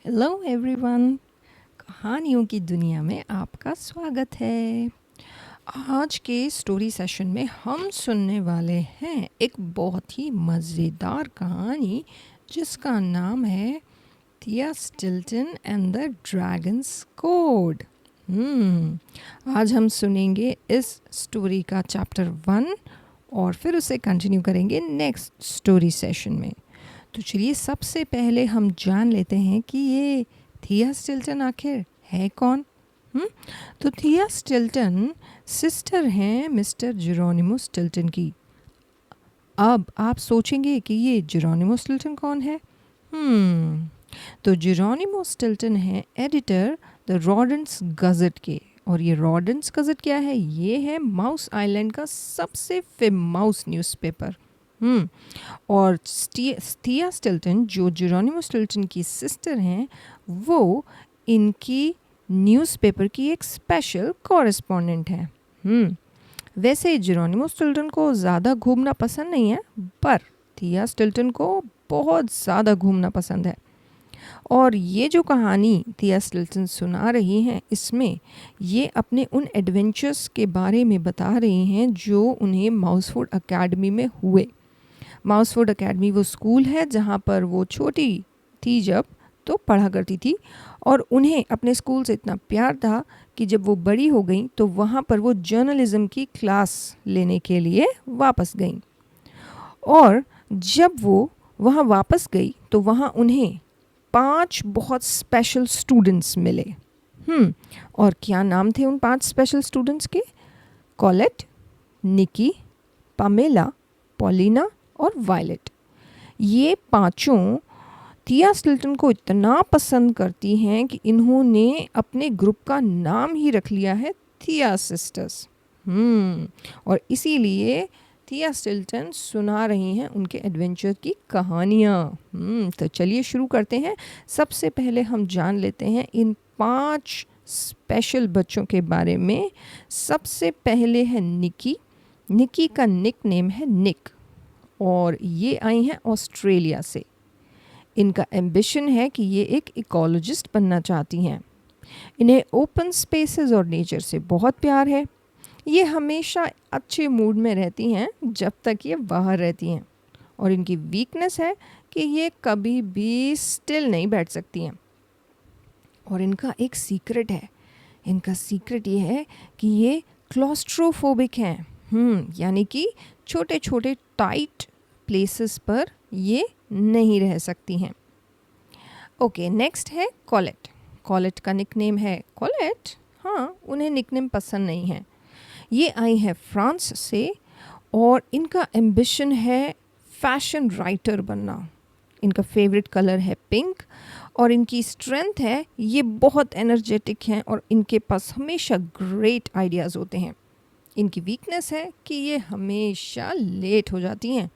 Hello everyone, कहानियों की दुनिया में आपका स्वागत है। आज के स्टोरी सेशन में हम सुनने वाले हैं एक बहुत ही मज़ेदार कहानी जिसका नाम है थिया Stilton and the dragons code. आज हम सुनेंगे इस स्टोरी का चैप्टर 1 और फिर उसे कंटिन्यू करेंगे नेक्स्ट स्टोरी सेशन में। तो चलिए सबसे पहले हम जान लेते हैं कि ये थिया स्टिल्टन आखिर है कौन। तो थिया स्टिल्टन सिस्टर हैं मिस्टर जेरोनिमो स्टिल्टन की। अब आप सोचेंगे कि ये जेरोनिमो स्टिल्टन कौन है। तो जेरोनिमो स्टिल्टन है एडिटर द रॉडेंस गज़ट के। और ये रॉडेंस गज़ट क्या है? ये है माउस आइलैंड का सबसे फेमस न्यूज़पेपर। और थिया स्टिल्टन जो जेरोनिमो स्टिल्टन की सिस्टर हैं, वो इनकी न्यूज़पेपर की एक स्पेशल कॉरेस्पॉन्डेंट है। वैसे जेरोनिमो स्टिल्टन को ज़्यादा घूमना पसंद नहीं है, पर थिया स्टिल्टन को बहुत ज़्यादा घूमना पसंद है। और ये जो कहानी थिया स्टिल्टन सुना रही हैं, इसमें ये अपने उन एडवेंचर्स के बारे में बता रही हैं जो उन्हें माउसफूड अकेडमी में हुए। माउसफूड अकेडमी वो स्कूल है जहाँ पर वो छोटी थी जब तो पढ़ा करती थी, और उन्हें अपने स्कूल से इतना प्यार था कि जब वो बड़ी हो गई तो वहाँ पर वो जर्नलिज़्म की क्लास लेने के लिए वापस गई। और जब वो वहाँ वापस गई तो वहाँ उन्हें 5 बहुत स्पेशल स्टूडेंट्स मिले। और क्या नाम थे उन 5 स्पेशल स्टूडेंट्स के? कॉलेट, निकी, पामेला, पॉलिना और वायलेट। ये पांचों थिया स्टिल्टन को इतना पसंद करती हैं कि इन्होंने अपने ग्रुप का नाम ही रख लिया है थिया सिस्टर्स। और इसीलिए थिया स्टिल्टन सुना रही हैं उनके एडवेंचर की कहानियाँ। तो चलिए शुरू करते हैं। सबसे पहले हम जान लेते हैं इन 5 स्पेशल बच्चों के बारे में। सबसे पहले है निकी। निकी का निक नेम है निक, और ये आई हैं ऑस्ट्रेलिया से। इनका एम्बिशन है कि ये एक इकोलॉजिस्ट बनना चाहती हैं। इन्हें ओपन स्पेसेस और नेचर से बहुत प्यार है। ये हमेशा अच्छे मूड में रहती हैं जब तक ये बाहर रहती हैं। और इनकी वीकनेस है कि ये कभी भी स्टिल नहीं बैठ सकती हैं। और इनका एक सीक्रेट है। इनका सीक्रेट ये है कि ये क्लॉस्ट्रोफोबिक हैं। यानी कि छोटे छोटे टाइट प्लेसेस पर ये नहीं रह सकती हैं। ओके, नेक्स्ट है कॉलेट। कॉलेट का निकनेम है कॉलेट। उन्हें निकनेम पसंद नहीं है। ये आई है फ्रांस से, और इनका एम्बिशन है फैशन राइटर बनना। इनका फेवरेट कलर है पिंक, और इनकी स्ट्रेंथ है ये बहुत एनर्जेटिक हैं और इनके पास हमेशा ग्रेट आइडियाज़ होते हैं। इनकी वीकनेस है कि ये हमेशा लेट हो जाती हैं।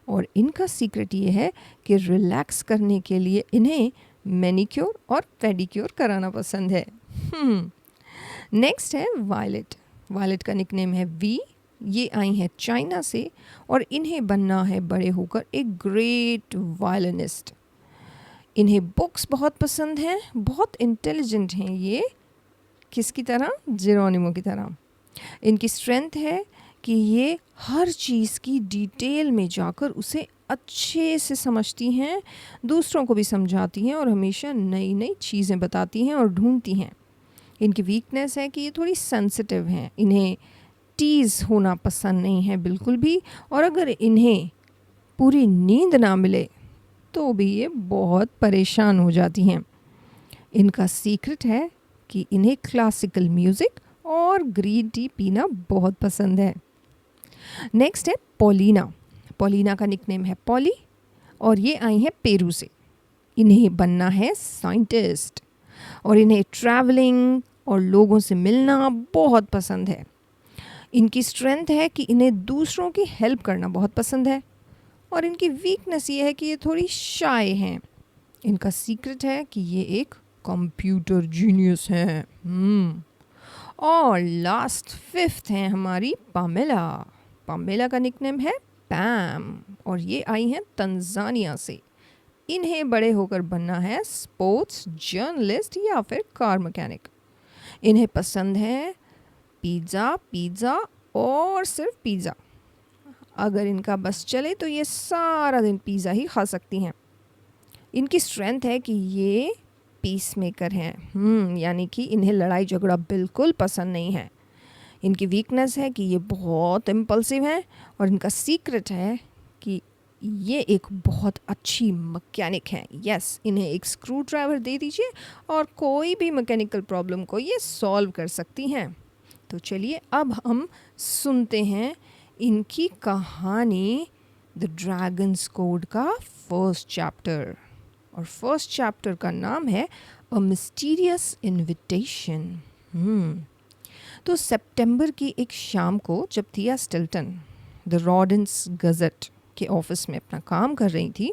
और इनका सीक्रेट ये है कि रिलैक्स करने के लिए इन्हें मैनिक्योर और पेडिक्योर कराना पसंद है। नेक्स्ट है वायलेट। वायलेट का निकनेम है वी। ये आई हैं चाइना से, और इन्हें बनना है बड़े होकर एक ग्रेट वायलिनिस्ट। इन्हें बुक्स बहुत पसंद हैं, बहुत इंटेलिजेंट हैं ये। किसकी तरह? जेरोनिमो की तरह। इनकी स्ट्रेंथ है कि ये हर चीज़ की डिटेल में जाकर उसे अच्छे से समझती हैं, दूसरों को भी समझाती हैं और हमेशा नई नई चीज़ें बताती हैं और ढूंढती हैं। इनकी वीकनेस है कि ये थोड़ी सेंसिटिव हैं। इन्हें टीज़ होना पसंद नहीं है बिल्कुल भी, और अगर इन्हें पूरी नींद ना मिले तो भी ये बहुत परेशान हो जाती हैं। इनका सीक्रेट है कि इन्हें क्लासिकल म्यूज़िक और ग्रीन टी पीना बहुत पसंद है। नेक्स्ट है पॉलिना। पॉलिना का निकनेम है पॉली, और ये आई हैं पेरू से। इन्हें बनना है साइंटिस्ट, और इन्हें ट्रैवलिंग और लोगों से मिलना बहुत पसंद है। इनकी स्ट्रेंथ है कि इन्हें दूसरों की हेल्प करना बहुत पसंद है, और इनकी वीकनेस ये है कि ये थोड़ी शाय हैं। इनका सीक्रेट है कि ये एक कंप्यूटर जीनियस हैं। और लास्ट 5th है हमारी पामेला। पामेला का निकनेम है पैम, और ये आई हैं तंजानिया से। इन्हें बड़े होकर बनना है स्पोर्ट्स जर्नलिस्ट या फिर कार मैकेनिक। इन्हें पसंद है पिज़्ज़ा पिज़्ज़ा और सिर्फ पिज़्ज़ा। अगर इनका बस चले तो ये सारा दिन पिज़्ज़ा ही खा सकती हैं। इनकी स्ट्रेंथ है कि ये पीस मेकर हैं, यानी कि इन्हें लड़ाई झगड़ा बिल्कुल पसंद नहीं है। इनकी वीकनेस है कि ये बहुत इम्पल्सिव हैं और इनका सीक्रेट है कि ये एक बहुत अच्छी मैकेनिक हैं। यस, इन्हें एक स्क्रू ड्राइवर दे दीजिए और कोई भी मैकेनिकल प्रॉब्लम को ये सॉल्व कर सकती हैं। तो चलिए अब हम सुनते हैं इनकी कहानी द ड्रैगन्स कोड का फर्स्ट चैप्टर। और फर्स्ट चैप्टर का नाम है अ मिस्टीरियस इनविटेशन। तो सितंबर की एक शाम को जब थिया स्टिल्टन द रॉडेंस गज़ट के ऑफिस में अपना काम कर रही थी,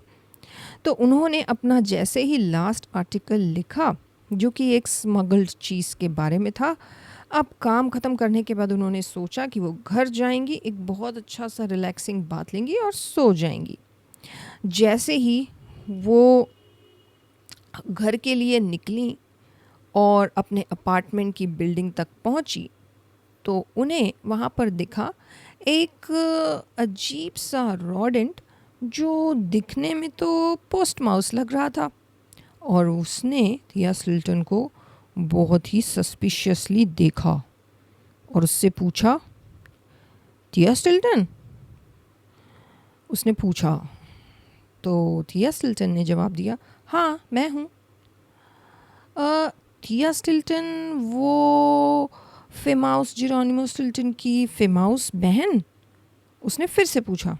तो उन्होंने अपना जैसे ही लास्ट आर्टिकल लिखा जो कि एक स्मगल्ड चीज़ के बारे में था, अब काम ख़त्म करने के बाद उन्होंने सोचा कि वो घर जाएंगी, एक बहुत अच्छा सा रिलैक्सिंग बात लेंगी और सो जाएंगी। जैसे ही वो घर के लिए निकली और अपने अपार्टमेंट की बिल्डिंग तक पहुंची, तो उन्हें वहाँ पर दिखा एक अजीब सा रॉडेंट जो दिखने में तो पोस्ट माउस लग रहा था। और उसने थिया स्टिल्टन को बहुत ही सस्पिशियसली देखा और उससे पूछा, थिया स्टिल्टन? उसने पूछा तो थिया स्टिल्टन ने जवाब दिया, हाँ मैं हूँ। थिया स्टिल्टन वो फेमाउस जेरोनिमो स्टिल्टन की फेमाउस बहन? उसने फिर से पूछा।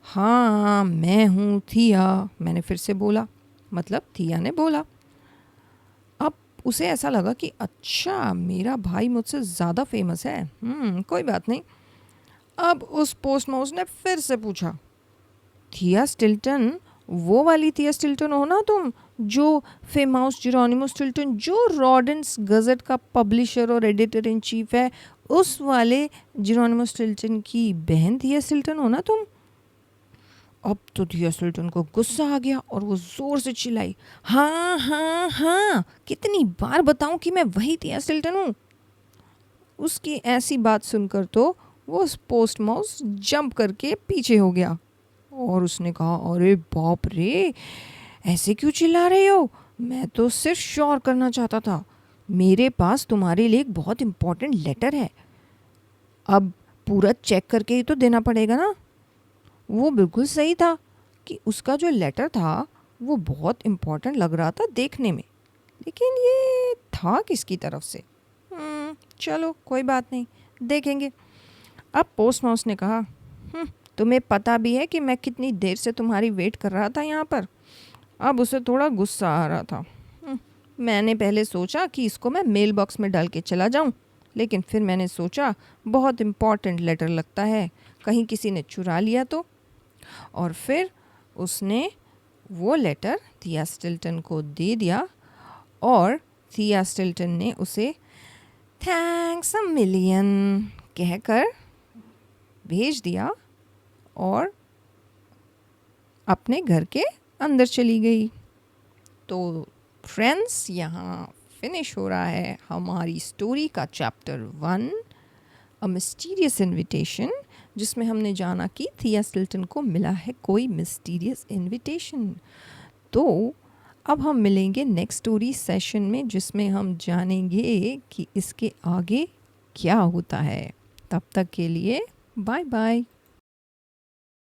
हाँ मैं हूँ थिया, मैंने फिर से बोला, मतलब थिया ने बोला। अब उसे ऐसा लगा कि अच्छा मेरा भाई मुझसे ज़्यादा फेमस है, कोई बात नहीं। अब उस पोस्ट माउस ने फिर से पूछा, थिया स्टिल्टन वो वाली थिया स्टिल्टन हो ना तुम, जो फेमाउस जेरोनिमो स्टिल्टन जो रॉडेंस गज़ट का पब्लिशर और एडिटर इन चीफ है, उस वाले जेरोनिमो स्टिल्टन की बहन थिया स्टिल्टन हो ना तुम? अब तो थिया स्टिल्टन को गुस्सा आ गया और वो ज़ोर से चिल्लाई, हाँ हाँ हाँ, कितनी बार बताऊं कि मैं वही थिया स्टिल्टन हूँ। उसकी ऐसी बात सुनकर तो वो पोस्ट माउस जंप करके पीछे हो गया और उसने कहा, अरे बाप रे, ऐसे क्यों चिल्ला रहे हो? मैं तो सिर्फ श्योर करना चाहता था, मेरे पास तुम्हारे लिए एक बहुत इम्पोर्टेंट लेटर है। अब पूरा चेक करके ही तो देना पड़ेगा ना। वो बिल्कुल सही था कि उसका जो लेटर था वो बहुत इम्पोर्टेंट लग रहा था देखने में, लेकिन ये था किसकी तरफ से? चलो कोई बात नहीं, देखेंगे। अब पोस्ट माउस ने कहा, तुम्हें पता भी है कि मैं कितनी देर से तुम्हारी वेट कर रहा था यहाँ पर। अब उसे थोड़ा गुस्सा आ रहा था। मैंने पहले सोचा कि इसको मैं मेल बॉक्स में डाल के चला जाऊँ, लेकिन फिर मैंने सोचा बहुत इम्पॉर्टेंट लेटर लगता है, कहीं किसी ने चुरा लिया तो। और फिर उसने वो लेटर थिया स्टिल्टन को दे दिया और थिया स्टिल्टन ने उसे थैंक्स अ मिलियन कहकर भेज दिया और अपने घर के अंदर चली गई। तो फ्रेंड्स, यहाँ फिनिश हो रहा है हमारी स्टोरी का चैप्टर 1 अ मिस्टीरियस इनविटेशन, जिसमें हमने जाना कि थिया स्टिल्टन को मिला है कोई मिस्टीरियस इनविटेशन। तो अब हम मिलेंगे नेक्स्ट स्टोरी सेशन में, जिसमें हम जानेंगे कि इसके आगे क्या होता है। तब तक के लिए बाय बाय।